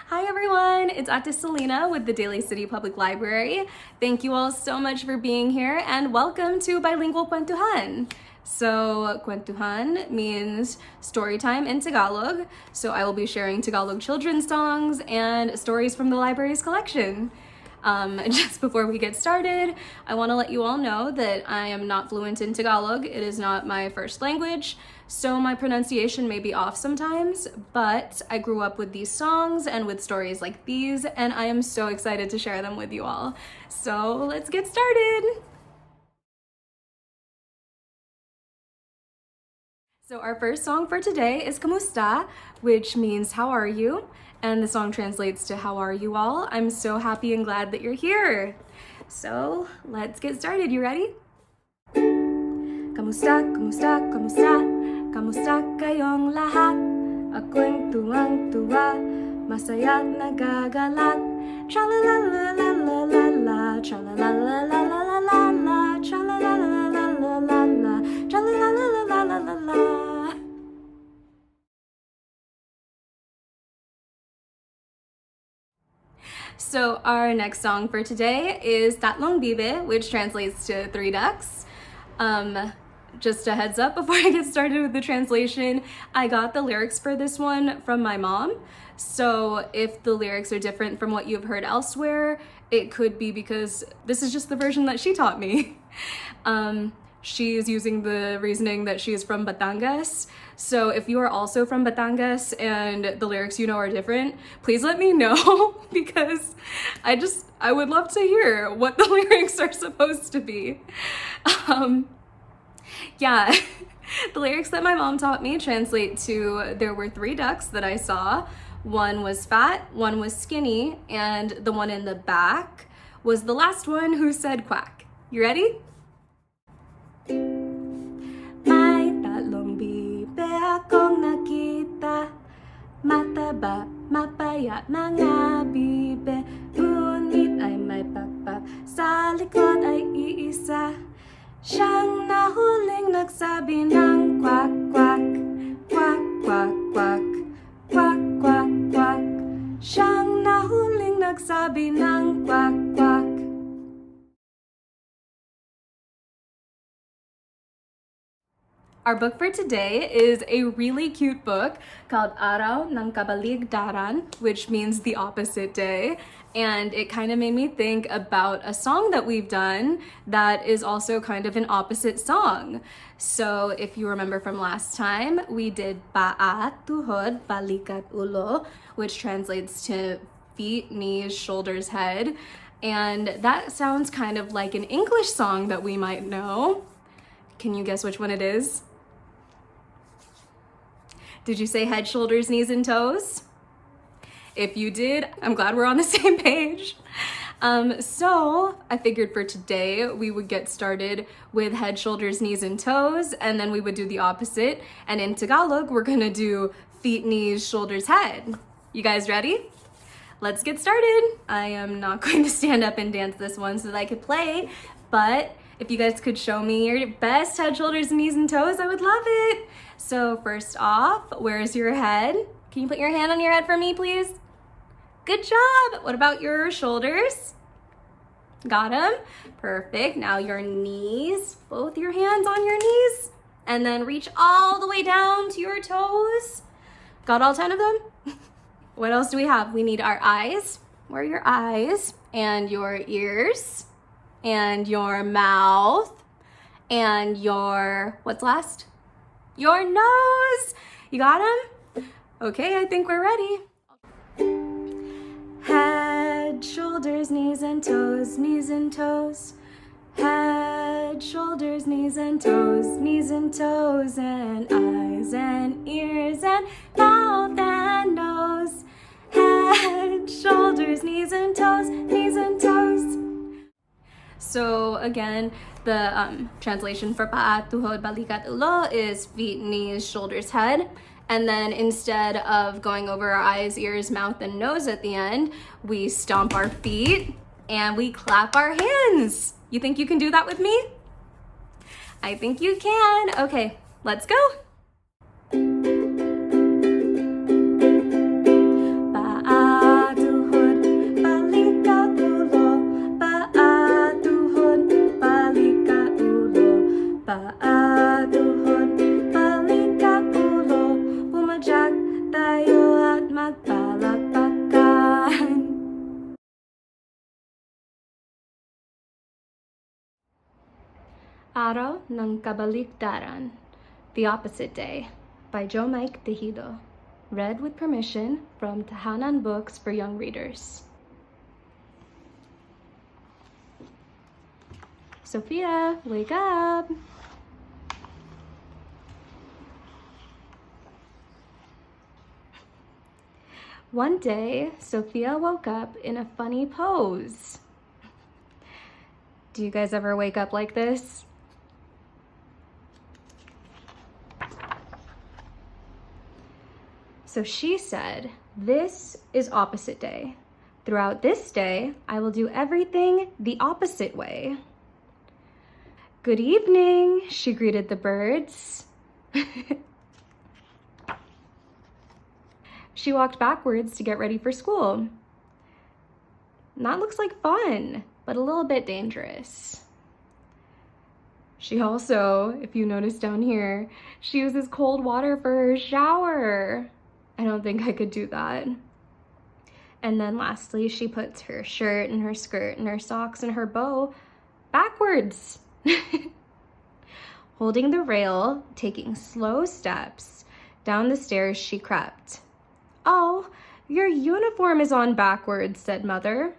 Hi everyone, it's Ate Selena with the Daly City Public Library. Thank you all so much for being here and welcome to Bilingual Kwentuhan. So Kwentuhan means story time in Tagalog. So I will be sharing Tagalog children's songs and stories from the library's collection. Just before we get started, I want to let you all know that I am not fluent in Tagalog. It is not my first language, so my pronunciation may be off sometimes, but I grew up with these songs and with stories like these, and I am so excited to share them with you all. So let's get started! So our first song for today is Kamusta, which means how are you? And the song translates to how are you all? I'm so happy and glad that you're here. So let's get started. You ready? Kamusta, kamusta, kamusta? Kamusta kayong lahat? Ako'y tuwang-tuwa, masaya't nagagalak. Tra-la-la-la-la-la-la, tra-la-la-la-la-la-la, tra-la-la-la-la-la-la, tra-la-la-la-la-la-la. So our next song for today is Tatlong Bibe, which translates to Three Ducks. Just a heads up before I get started with the translation, I got the lyrics for this one from my mom. So if the lyrics are different from what you've heard elsewhere, it could be because this is just the version that she taught me. She is using the reasoning that she is from Batangas. So if you are also from Batangas and the lyrics you know are different, please let me know because I would love to hear what the lyrics are supposed to be. Yeah, the lyrics that my mom taught me translate to there were three ducks that I saw. One was fat, one was skinny, and the one in the back was the last one who said quack. You ready? May tatlong bibe akong nakita, mataba, mapayat mga bibe, ngunit ay may pakpak, sa likod ay iisa. Siyang nahuling nagsabi ng quack, quack, quack, quack, quack, quack, quack, quack. Siyang nahuling nagsabi ng quack, quack. Our book for today is a really cute book called Araw ng Kabaligtaran, which means the opposite day. And it kind of made me think about a song that we've done that is also kind of an opposite song. So if you remember from last time, we did Paa, Tuhod, Balikat, Ulo, which translates to feet, knees, shoulders, head. And that sounds kind of like an English song that we might know. Can you guess which one it is? Did you say head, shoulders, knees, and toes? If you did, I'm glad we're on the same page. So I figured for today we would get started with head, shoulders, knees, and toes, and then we would do the opposite. And in Tagalog, we're gonna do feet, knees, shoulders, head. You guys ready? Let's get started. I am not going to stand up and dance this one so that I could play, but if you guys could show me your best head, shoulders, knees, and toes, I would love it. So first off, where's your head? Can you put your hand on your head for me, please? Good job. What about your shoulders? Got them? Perfect. Now your knees, both your hands on your knees, and then reach all the way down to your toes. Got all 10 of them? What else do we have? We need our eyes. Where are your eyes? And your ears. And your mouth. And your, what's last? Your nose. You got them? Okay, I think we're ready. Head, shoulders, knees and toes, knees and toes. Head, shoulders, knees and toes, knees and toes, and eyes and ears and mouth and nose. Head, shoulders, knees and toes, knees and toes. So again, the translation for Paa, Tuhod, Balikat, Ulo is feet, knees, shoulders, head. And then instead of going over our eyes, ears, mouth, and nose at the end, we stomp our feet and we clap our hands. You think you can do that with me? I think you can. Okay, let's go. Paa, Araw ng Kabaliktaran, The Opposite Day, by Joe Mike Tejido. Read with permission from Tahanan Books for Young Readers. Sophia, wake up! One day, Sophia woke up in a funny pose. Do you guys ever wake up like this? So she said, "This is opposite day. Throughout this day, I will do everything the opposite way." "Good evening," she greeted the birds. She walked backwards to get ready for school. That looks like fun, but a little bit dangerous. She also, if you notice down here, she uses cold water for her shower. I don't think I could do that. And then lastly, she puts her shirt and her skirt and her socks and her bow backwards. Holding the rail, taking slow steps, down the stairs she crept. "Oh, your uniform is on backwards," said Mother.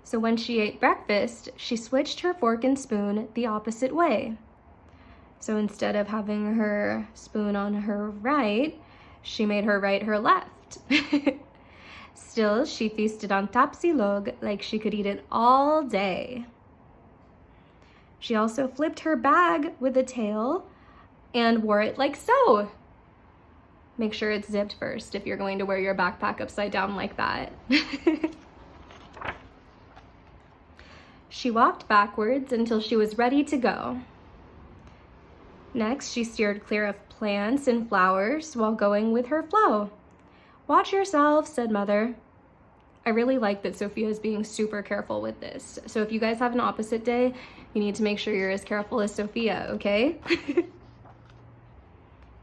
So when she ate breakfast, she switched her fork and spoon the opposite way. So instead of having her spoon on her right, she made her right her left. Still, she feasted on tapsilog like she could eat it all day. She also flipped her bag with a tail and wore it like so. Make sure it's zipped first if you're going to wear your backpack upside down like that. She walked backwards until she was ready to go. Next, she steered clear of plants and flowers while going with her flow. "Watch yourself," said Mother. I really like that Sophia is being super careful with this. So if you guys have an opposite day, you need to make sure you're as careful as Sophia, okay?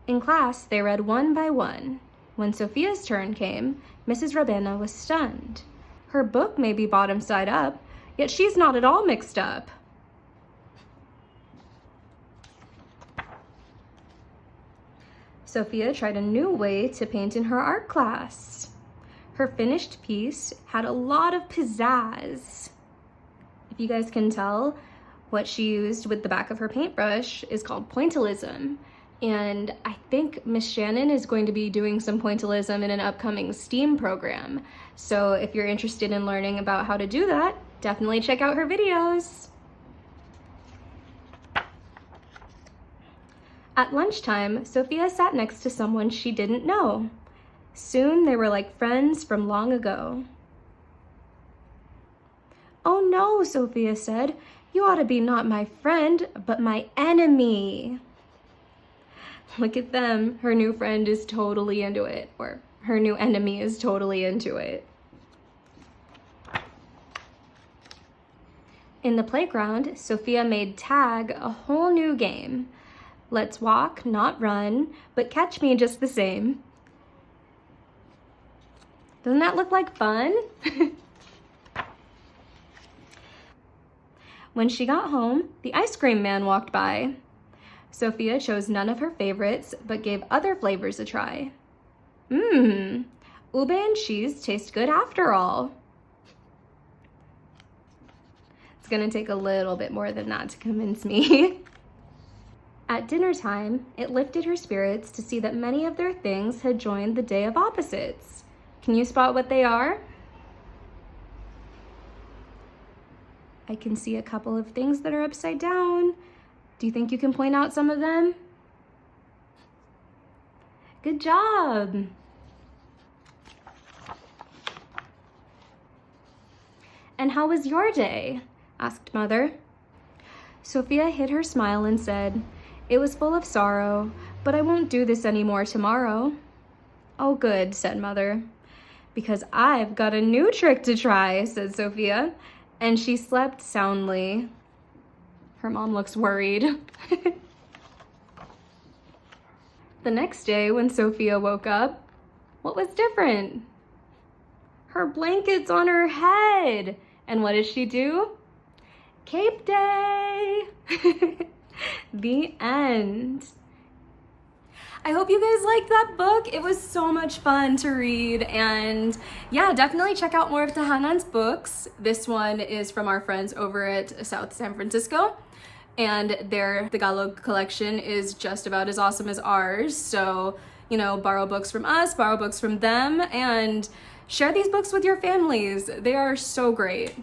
In class, they read one by one. When Sophia's turn came, Mrs. Rabena was stunned. Her book may be bottom side up, yet she's not at all mixed up. Sophia tried a new way to paint in her art class. Her finished piece had a lot of pizzazz. If you guys can tell, what she used with the back of her paintbrush is called pointillism. And I think Miss Shannon is going to be doing some pointillism in an upcoming STEAM program. So if you're interested in learning about how to do that, definitely check out her videos. At lunchtime, Sophia sat next to someone she didn't know. Soon they were like friends from long ago. "Oh no," Sophia said. "You ought to be not my friend, but my enemy." Look at them. Her new friend is totally into it, or her new enemy is totally into it. In the playground, Sophia made tag a whole new game. Let's walk, not run, but catch me just the same. Doesn't that look like fun? When she got home, the ice cream man walked by. Sophia chose none of her favorites, but gave other flavors a try. Ube and cheese taste good after all. It's gonna take a little bit more than that to convince me. At dinner time, it lifted her spirits to see that many of their things had joined the day of opposites. Can you spot what they are? I can see a couple of things that are upside down. Do you think you can point out some of them? Good job. "And how was your day?" asked Mother. Sophia hid her smile and said, "It was full of sorrow, but I won't do this anymore tomorrow." "Oh, good," said Mother. "Because I've got a new trick to try," said Sophia, and she slept soundly. Her mom looks worried. The next day, when Sophia woke up, what was different? her blanket's on her head. And what does she do? Cape Day! The end. I hope you guys liked that book. It was so much fun to read, and yeah, definitely check out more of Tahanan's books. This one is from our friends over at South San Francisco, and their Tagalog collection is just about as awesome as ours. So, you know, borrow books from us, borrow books from them, and share these books with your families. They are so great.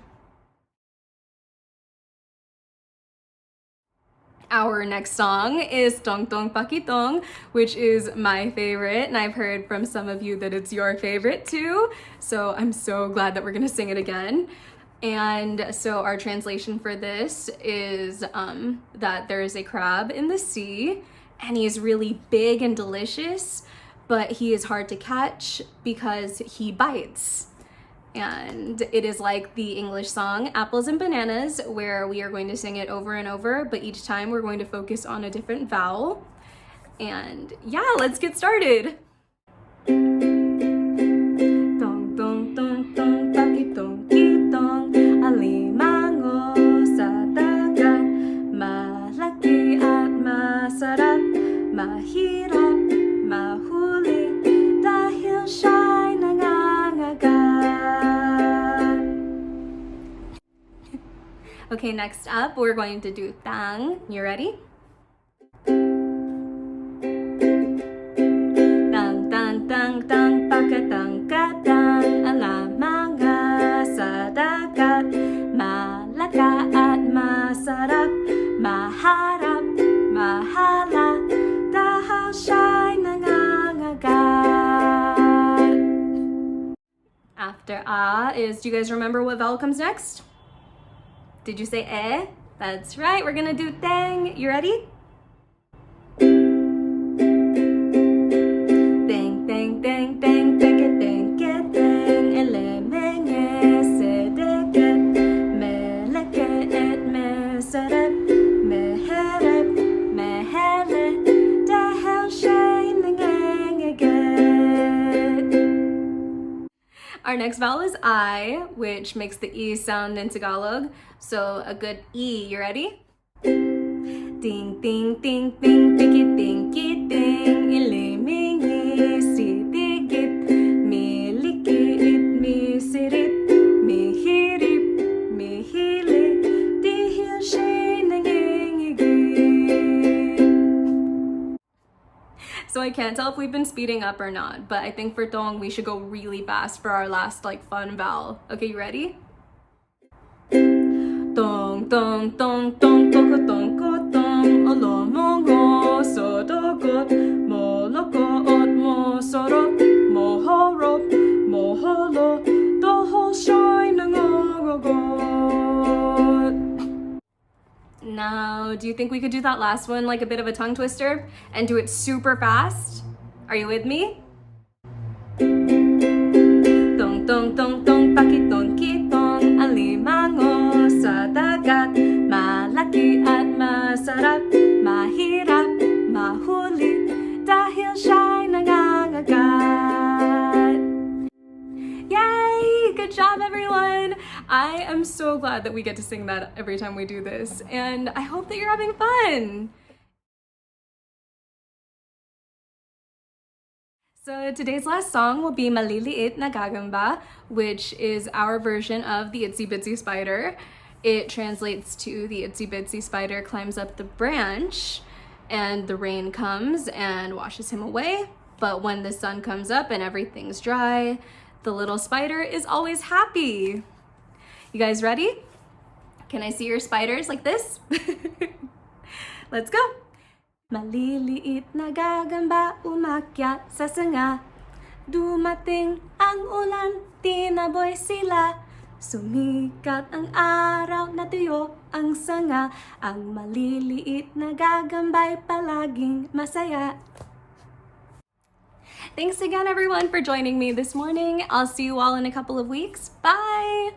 Our next song is Tong Tong Pakitong, which is my favorite, and I've heard from some of you that it's your favorite too, so I'm so glad that we're gonna sing it again. And so our translation for this is that there is a crab in the sea, and he's really big and delicious, but he is hard to catch because he bites. And it is like the English song Apples and Bananas, where we are going to sing it over and over, but each time we're going to focus on a different vowel. And yeah, let's get started. Tong tong tong tong pakitong kitong alimango sa dagat, malaki at masarap, mahirap mahuli dahil siya'y nangangagat. Okay, next up, we're going to do tang. You ready? Tang, tang, tang, tang, pakatang, katang, alamanga sa dagat, malaka at masarap, maharap, mahala, dahil siya'y nangangagat. After is, do you guys remember what vowel comes next? Did you say eh? That's right, we're gonna do tang. You ready? Tang, tang, tang, tang, teke, tang, ke, tang, ele, menge, sedeket, meleke, et, mesarap, meherep, mehele, dahil siya'y nangangagat. Our next vowel is I, which makes the E sound in Tagalog. So a good E, you ready? Ding, ding, ding, ding, tiki, tinky, ding, ilimingi, sitigit, milikit, misirip, mihirip, mihili, dihil siya'y nangingigit. So I can't tell if we've been speeding up or not, but I think for tong, we should go really fast for our last fun vowel. Okay, you ready? Tong, tong, tong, tong, toko, tong, ko, tong, olomongo, sodogot, molokot, mosorot, mohorop, moholo, doho siya'y nangangagat. Now, do you think we could do that last one like a bit of a tongue twister and do it super fast? Are you with me? Tong, tong, tong, tong, pakitong, kitong, alimango sa dagat, malaki at masarap, mahirap mahuli, dahil siya'y nangangagat. Yay! Good job, everyone! I am so glad that we get to sing that every time we do this, and I hope that you're having fun! So today's last song will be Maliliit na Gagamba, which is our version of the Itsy Bitsy Spider. It translates to the Itsy Bitsy Spider climbs up the branch and the rain comes and washes him away. But when the sun comes up and everything's dry, the little spider is always happy. You guys ready? Can I see your spiders like this? Let's go. Maliliit na gagamba umakyat sa sanga. Dumating ang ulan, tinaboy sila. Sumikat ang araw, natuyo ang sanga. Ang maliliit na gagamba'y palaging masaya. Thanks again, everyone, for joining me this morning. I'll see you all in a couple of weeks. Bye!